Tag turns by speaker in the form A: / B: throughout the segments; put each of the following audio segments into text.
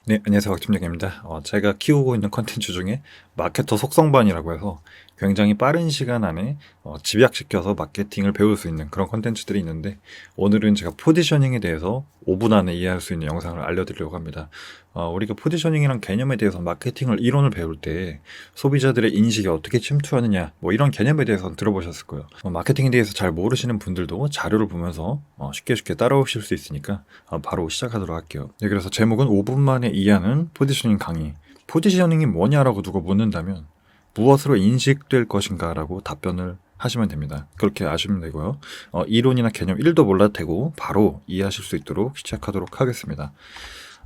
A: 네, 안녕하세요. 박팀장입니다. 제가 키우고 있는 컨텐츠 중에 마케터 속성반이라고 해서 굉장히 빠른 시간 안에 집약시켜서 마케팅을 배울 수 있는 그런 컨텐츠들이 있는데, 오늘은 제가 포지셔닝에 대해서 5분 안에 이해할 수 있는 영상을 알려드리려고 합니다. 우리가 포지셔닝이란 개념에 대해서 마케팅을 이론을 배울 때 소비자들의 인식에 어떻게 침투하느냐, 뭐 이런 개념에 대해서는 들어보셨을 거예요. 마케팅에 대해서 잘 모르시는 분들도 자료를 보면서 쉽게 따라오실 수 있으니까 바로 시작하도록 할게요. 네, 그래서 제목은 5분 만에 이해하는 포지셔닝 강의. 포지셔닝이 뭐냐라고 누가 묻는다면 무엇으로 인식될 것인가 라고 답변을 하시면 됩니다. 그렇게 아시면 되고요. 이론이나 개념 1도 몰라도 되고 바로 이해하실 수 있도록 시작하도록 하겠습니다.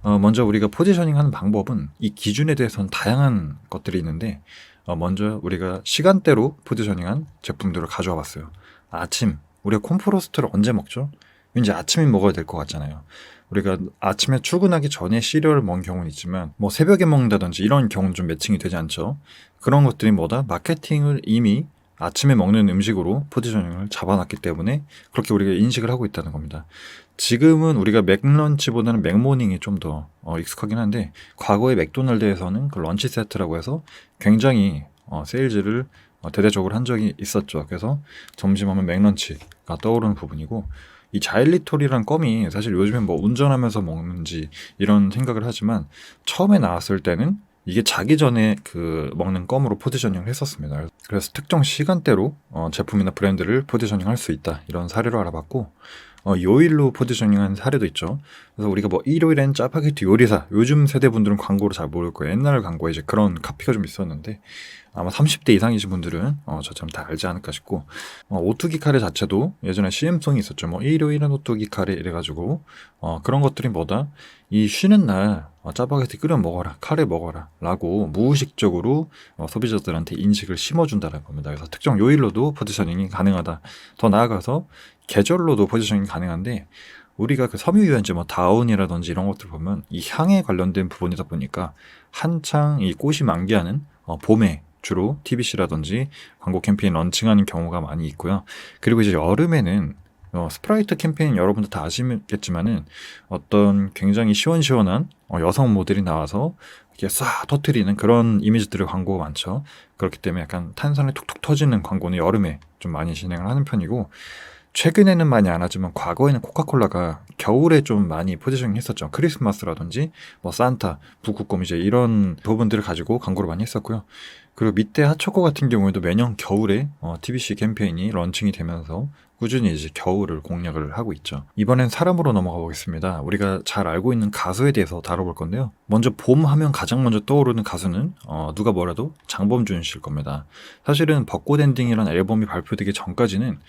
A: 먼저 우리가 포지셔닝 하는 방법은 이 기준에 대해서는 다양한 것들이 있는데, 먼저 우리가 시간대로 포지셔닝한 제품들을 가져와 봤어요. 아침, 우리가 콤프로스트를 언제 먹죠? 왠지 아침에 먹어야 될 것 같잖아요. 우리가 아침에 출근하기 전에 시리얼을 먹는 경우는 있지만 뭐 새벽에 먹는다든지 이런 경우는 좀 매칭이 되지 않죠. 그런 것들이 뭐다? 마케팅을 이미 아침에 먹는 음식으로 포지셔닝을 잡아놨기 때문에 그렇게 우리가 인식을 하고 있다는 겁니다. 지금은 우리가 맥런치보다는 맥모닝이 좀 더 익숙하긴 한데, 과거에 맥도날드에서는 그 런치 세트라고 해서 굉장히 세일즈를 대대적으로 한 적이 있었죠. 그래서 점심하면 맥런치가 떠오르는 부분이고, 이 자일리톨이란 껌이 사실 요즘엔 뭐 운전하면서 먹는지 이런 생각을 하지만, 처음에 나왔을 때는 이게 자기 전에 그 먹는 껌으로 포지셔닝을 했었습니다. 그래서 특정 시간대로 제품이나 브랜드를 포지셔닝 할 수 있다, 이런 사례로 알아봤고, 요일로 포지셔닝한 사례도 있죠. 그래서 우리가 뭐 일요일엔 짜파게티 요리사, 요즘 세대분들은 광고를 잘 모를 거예요. 옛날 광고에 이제 그런 카피가 좀 있었는데, 아마 30대 이상이신 분들은 저처럼 다 알지 않을까 싶고, 오뚜기 카레 자체도 예전에 CM송이 있었죠. 뭐 일요일은 오뚜기 카레 이래가지고 그런 것들이 뭐다? 이 쉬는 날 짜파게티 끓여 먹어라, 카레 먹어라 라고 무의식적으로 소비자들한테 인식을 심어준다는 겁니다. 그래서 특정 요일로도 포지셔닝이 가능하다. 더 나아가서 계절로도 포지셔닝이 가능한데, 우리가 그 섬유유연제 뭐 다운이라든지 이런 것들 보면 이 향에 관련된 부분이다 보니까 한창 이 꽃이 만개하는 봄에 주로 TBC라든지 광고 캠페인 런칭하는 경우가 많이 있고요. 그리고 이제 여름에는 스프라이트 캠페인 여러분들 다 아시겠지만은 어떤 굉장히 시원시원한 여성 모델이 나와서 이렇게 싹 터트리는 그런 이미지들의 광고가 많죠. 그렇기 때문에 약간 탄산이 툭툭 터지는 광고는 여름에 좀 많이 진행을 하는 편이고, 최근에는 많이 안 하지만 과거에는 코카콜라가 겨울에 좀 많이 포지셔닝 했었죠. 크리스마스라든지 뭐 산타, 북극곰 이제 이런 부분들을 가지고 광고를 많이 했었고요. 그리고 밑에 핫초코 같은 경우에도 매년 겨울에 TBC 캠페인이 런칭이 되면서 꾸준히 이제 겨울을 공략을 하고 있죠. 이번엔 사람으로 넘어가 보겠습니다. 우리가 잘 알고 있는 가수에 대해서 다뤄볼 건데요. 먼저 봄 하면 가장 먼저 떠오르는 가수는 누가 뭐라도 장범준 씨일 겁니다. 사실은 벚꽃 엔딩이라는 앨범이 발표되기 전까지는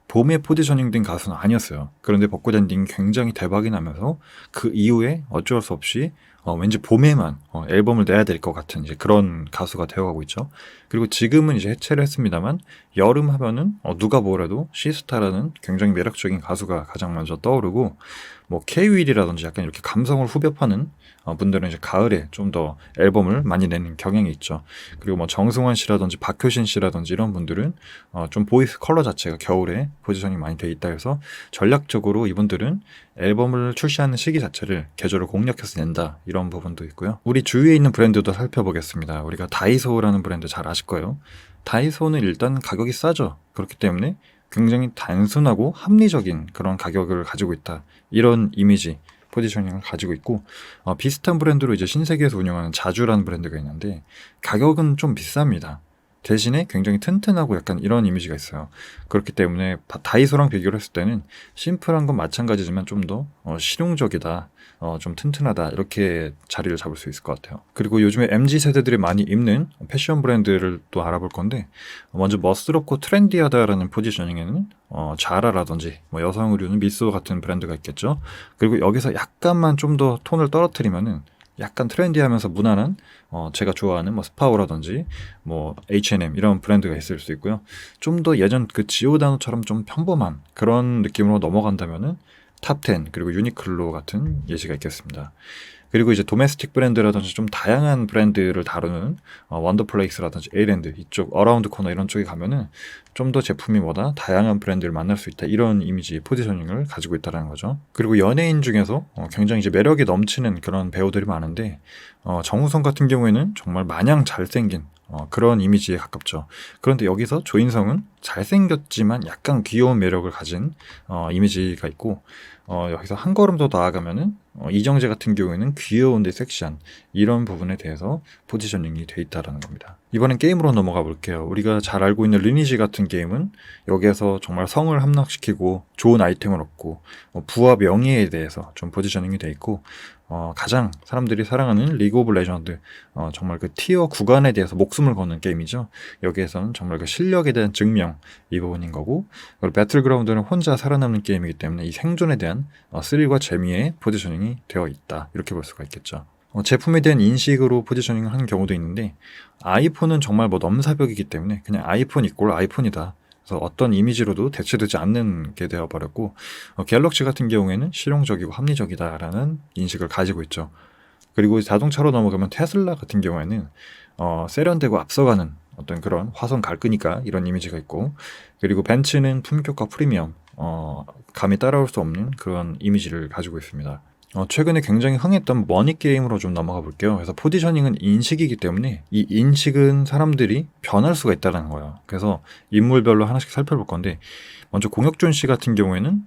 A: 봄에 포지셔닝된 가수는 아니었어요. 그런데 벚꽃 엔딩이 굉장히 대박이 나면서 그 이후에 어쩔 수 없이 왠지 봄에만 앨범을 내야 될 것 같은 이제 그런 가수가 되어가고 있죠. 그리고 지금은 이제 해체를 했습니다만, 여름 하면은 누가 뭐래도 시스타라는 굉장히 매력적인 가수가 가장 먼저 떠오르고, 뭐 K-윌이라든지 약간 이렇게 감성을 후벼 파는 분들은 이제 가을에 좀 더 앨범을 많이 내는 경향이 있죠. 그리고 뭐 정승환 씨라든지 박효신 씨라든지 이런 분들은 좀 보이스 컬러 자체가 겨울에 포지션이 많이 돼 있다 해서 전략적으로 이분들은 앨범을 출시하는 시기 자체를 계절을 공략해서 낸다, 이런 부분도 있고요. 우리 주위에 있는 브랜드도 살펴보겠습니다. 우리가 다이소라는 브랜드 잘 아실 거예요. 다이소는 일단 가격이 싸죠. 그렇기 때문에 굉장히 단순하고 합리적인 그런 가격을 가지고 있다, 이런 이미지 포지셔닝을 가지고 있고, 비슷한 브랜드로 이제 신세계에서 운영하는 자주라는 브랜드가 있는데 가격은 좀 비쌉니다. 대신에 굉장히 튼튼하고 약간 이런 이미지가 있어요. 그렇기 때문에 다이소랑 비교를 했을 때는 심플한 건 마찬가지지만 좀 더 실용적이다, 좀 튼튼하다, 이렇게 자리를 잡을 수 있을 것 같아요. 그리고 요즘에 MZ세대들이 많이 입는 패션 브랜드를 또 알아볼 건데, 먼저 멋스럽고 트렌디하다라는 포지셔닝에는 자라라든지 뭐 여성 의류는 미소 같은 브랜드가 있겠죠. 그리고 여기서 약간만 좀 더 톤을 떨어뜨리면은 약간 트렌디하면서 무난한 제가 좋아하는 뭐 스파오라든지 뭐 H&M 이런 브랜드가 있을 수 있고요. 좀 더 예전 그 지오다노처럼 좀 평범한 그런 느낌으로 넘어간다면은 탑10 그리고 유니클로 같은 예시가 있겠습니다. 그리고 이제 도메스틱 브랜드라든지 좀 다양한 브랜드를 다루는 원더플레이스라든지 에이랜드 이쪽 어라운드 코너 이런 쪽에 가면은 좀 더 제품이 뭐다 다양한 브랜드를 만날 수 있다 이런 이미지 포지셔닝을 가지고 있다는 거죠. 그리고 연예인 중에서 굉장히 이제 매력이 넘치는 그런 배우들이 많은데 정우성 같은 경우에는 정말 마냥 잘생긴 그런 이미지에 가깝죠. 그런데 여기서 조인성은 잘생겼지만 약간 귀여운 매력을 가진 이미지가 있고 여기서 한 걸음 더 나아가면은 이정재 같은 경우에는 귀여운데 섹시한 이런 부분에 대해서 포지셔닝이 돼 있다는 겁니다. 이번엔 게임으로 넘어가 볼게요. 우리가 잘 알고 있는 리니지 같은 게임은 여기에서 정말 성을 함락시키고 좋은 아이템을 얻고 부와 명예에 대해서 좀 포지셔닝이 돼 있고 가장 사람들이 사랑하는 리그 오브 레전드 정말 그 티어 구간에 대해서 목숨을 거는 게임이죠. 여기에서는 정말 그 실력에 대한 증명 이 부분인 거고 그리고 배틀그라운드는 혼자 살아남는 게임이기 때문에 이 생존에 대한 스릴과 재미의 포지셔닝이 되어 있다 이렇게 볼 수가 있겠죠. 제품에 대한 인식으로 포지셔닝을 하는 경우도 있는데 아이폰은 정말 뭐 넘사벽이기 때문에 그냥 아이폰 이꼴 아이폰이다. 그래서 어떤 이미지로도 대체되지 않는 게 되어버렸고 갤럭시 같은 경우에는 실용적이고 합리적이다라는 인식을 가지고 있죠. 그리고 자동차로 넘어가면 테슬라 같은 경우에는 세련되고 앞서가는 어떤 그런 화성 갈 끄니까 이런 이미지가 있고 그리고 벤츠는 품격과 프리미엄 감히 따라올 수 없는 그런 이미지를 가지고 있습니다. 최근에 굉장히 흥했던 머니 게임으로 좀 넘어가 볼게요. 그래서 포지셔닝은 인식이기 때문에 이 인식은 사람들이 변할 수가 있다는 거예요. 그래서 인물별로 하나씩 살펴볼 건데 먼저 공혁준 씨 같은 경우에는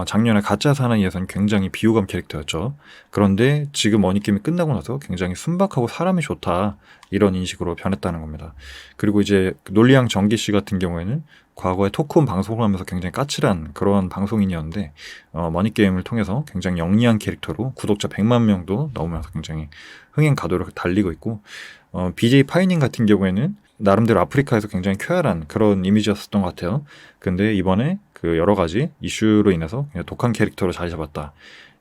A: 작년에 가짜 사나이에서는 굉장히 비호감 캐릭터였죠. 그런데 지금 머니게임이 끝나고 나서 굉장히 순박하고 사람이 좋다 이런 인식으로 변했다는 겁니다. 그리고 이제 논리양 정기 씨 같은 경우에는 과거에 토크온 방송을 하면서 굉장히 까칠한 그런 방송인이었는데 머니게임을 통해서 굉장히 영리한 캐릭터로 구독자 100만 명도 넘으면서 굉장히 흥행 가도를 달리고 있고 BJ 파이닝 같은 경우에는 나름대로 아프리카에서 굉장히 쾌활한 그런 이미지였었던 것 같아요. 근데 이번에 그 여러 가지 이슈로 인해서 그냥 독한 캐릭터로 자리 잡았다.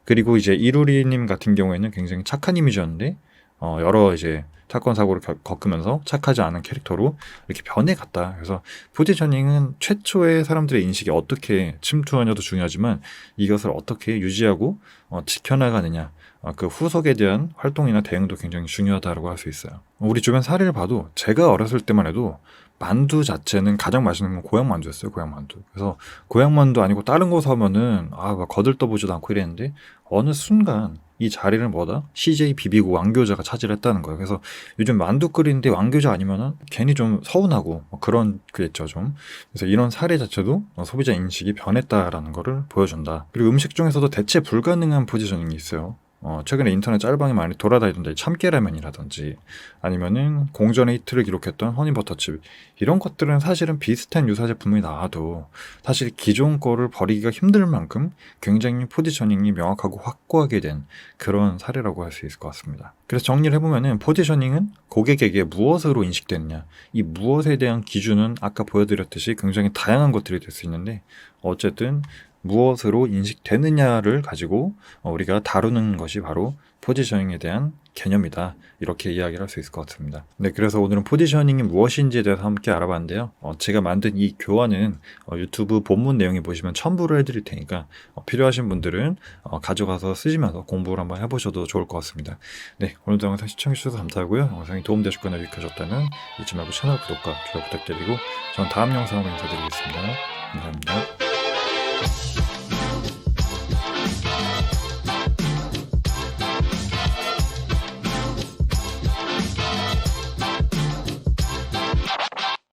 A: 그리고 이제 이루리님 같은 경우에는 굉장히 착한 이미지였는데 여러 이제 사건 사고를 겪으면서 착하지 않은 캐릭터로 이렇게 변해갔다. 그래서 포지셔닝은 최초의 사람들의 인식이 어떻게 침투하냐도 중요하지만 이것을 어떻게 유지하고 지켜나가느냐. 그 후속에 대한 활동이나 대응도 굉장히 중요하다고 할 수 있어요. 우리 주변 사례를 봐도 제가 어렸을 때만 해도 만두 자체는 가장 맛있는 건 고향 만두였어요. 고향 만두. 그래서 고향 만두 아니고 다른 거 사면은 막 거들떠보지도 않고 이랬는데 어느 순간 이 자리를 뭐다? CJ 비비고 왕교자가 차지했다는 거예요. 그래서 요즘 만두 끓이는데 왕교자 아니면은 괜히 좀 서운하고 그런 그랬죠 좀. 그래서 이런 사례 자체도 소비자 인식이 변했다라는 거를 보여준다. 그리고 음식 중에서도 대체 불가능한 포지셔닝이 있어요. 최근에 인터넷 짤방이 많이 돌아다니던데 참깨라면이라든지 아니면은 공전의 히트를 기록했던 허니버터칩 이런 것들은 사실은 비슷한 유사 제품이 나와도 사실 기존 거를 버리기가 힘들 만큼 굉장히 포지셔닝이 명확하고 확고하게 된 그런 사례라고 할 수 있을 것 같습니다. 그래서 정리를 해보면은 포지셔닝은 고객에게 무엇으로 인식되느냐 이 무엇에 대한 기준은 아까 보여드렸듯이 굉장히 다양한 것들이 될 수 있는데 어쨌든 무엇으로 인식되느냐를 가지고 우리가 다루는 것이 바로 포지셔닝에 대한 개념이다. 이렇게 이야기를 할 수 있을 것 같습니다. 네, 그래서 오늘은 포지셔닝이 무엇인지에 대해서 함께 알아봤는데요. 제가 만든 이 교환은 유튜브 본문 내용에 보시면 첨부를 해드릴 테니까 필요하신 분들은 가져가서 쓰시면서 공부를 한번 해보셔도 좋을 것 같습니다. 네, 오늘도 영상 시청해주셔서 감사하고요. 영상이 도움되셨거나 유익하셨다면 잊지 말고 채널 구독과 좋아요 부탁드리고 저는 다음 영상으로 인사드리겠습니다. 감사합니다.